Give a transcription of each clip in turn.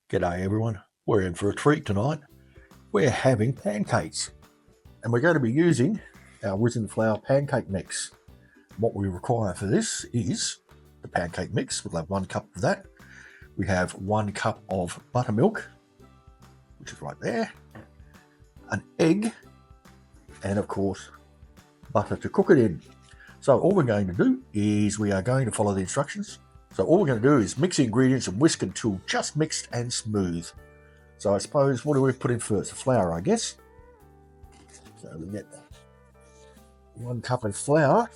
G'day everyone, we're in for a treat tonight. We're having pancakes and we're going to be using our risen flour pancake mix. What we require for this is the pancake mix. We'll have 1 cup of that. We have 1 cup of buttermilk, which is right there, an egg, and of course butter to cook it in. So all we're going to do is we are going to follow the instructions. So all we're going to do is mix the ingredients and whisk until just mixed and smooth. So I suppose, what do we put in first? The flour, I guess. So we get 1 cup of flour.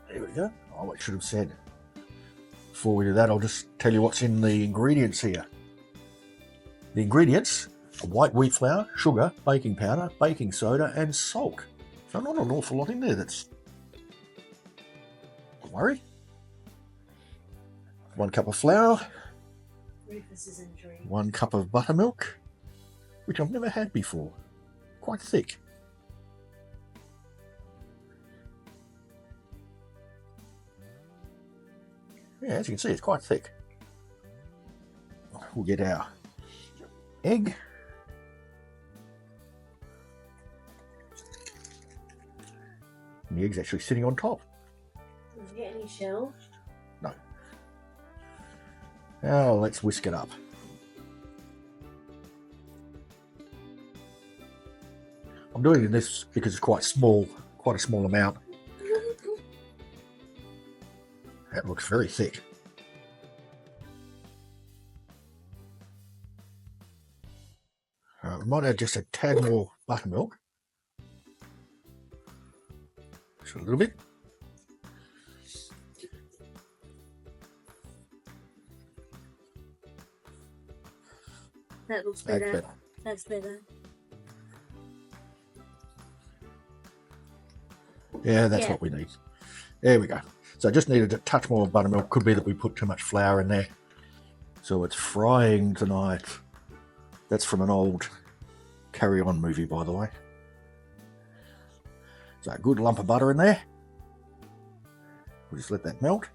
There we go. Oh, I should have said. Before we do that, I'll just tell you what's in the ingredients here. The ingredients are white wheat flour, sugar, baking powder, baking soda, and salt. So not an awful lot in there. Don't worry. 1 cup of flour, 1 cup of buttermilk, which I've never had before. Quite thick. Yeah, as you can see, it's quite thick. We'll get our egg. And the egg's actually sitting on top. Did you get any shell? No. Now let's whisk it up. I'm doing this because it's quite small, quite a small amount. That looks very thick. We might add just a tad more buttermilk. Just a little bit. That looks better. That's better. Yeah, that's what we need. There we go. So I just needed a touch more buttermilk. Could be that we put too much flour in there. So it's frying tonight. That's from an old Carry On movie, by the way. So a good lump of butter in there. We'll just let that melt.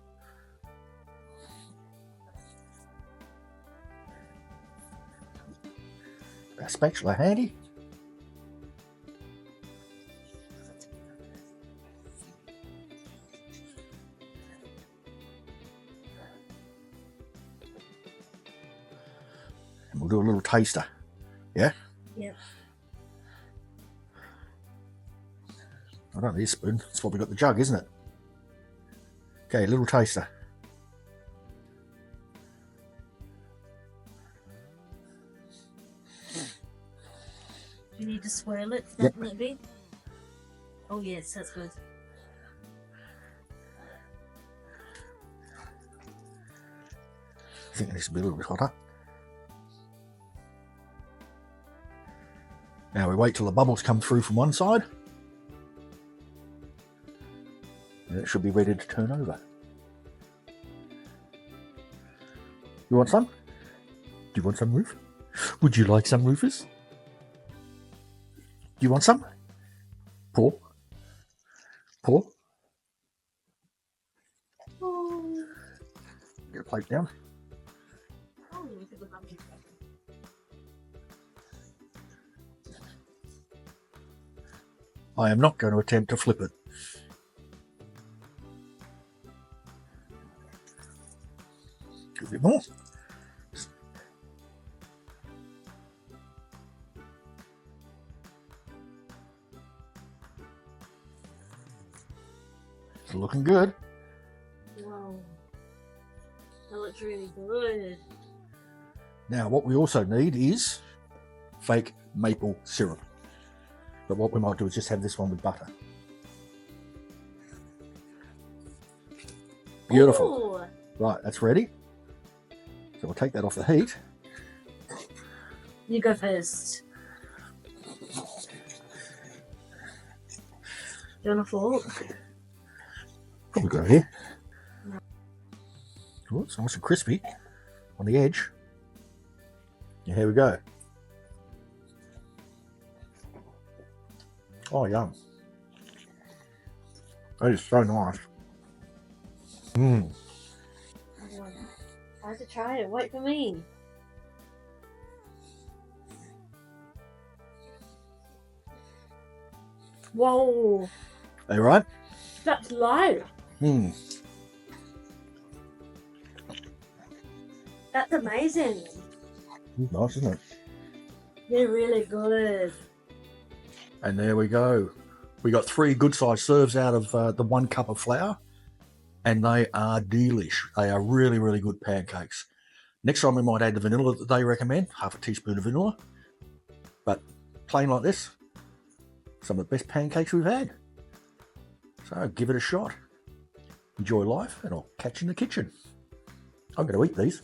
Our spatula handy. And we'll do a little taster. Yeah? Yep. I don't need a spoon. That's why we got the jug, isn't it? Okay, a little taster. Do you need to swirl it? Yep. Maybe? Oh yes, that's good. I think it needs to be a little bit hotter. Now we wait till the bubbles come through from one side. And it should be ready to turn over. You want some? Do you want some, Roof? Would you like some, Rufus? Do you want some? Pour. Pour. Oh. Get a plate down. Oh, look at the bubbles. I am not going to attempt to flip it. A bit more. It's looking good. Wow. That looks really good. Now what we also need is fake maple syrup. But what we might do is just have this one with butter. Beautiful. Ooh. Right, that's ready. So we'll take that off the heat. You go first. Do you want a fork? Probably go here. Oh, it's nice and crispy on the edge. Yeah, here we go. Oh, yum. That is so nice. Mmm. I have to try it. Wait for me. Whoa, Are you right? that's light. Hmm. That's amazing. Nice, isn't it? They're really good. And there we go. We got 3 good-sized serves out of the 1 cup of flour, and they are delish. They are really, really good pancakes. Next time we might add the vanilla that they recommend, half a teaspoon of vanilla. But plain like this, some of the best pancakes we've had. So give it a shot. Enjoy life, and I'll catch you in the kitchen. I'm going to eat these.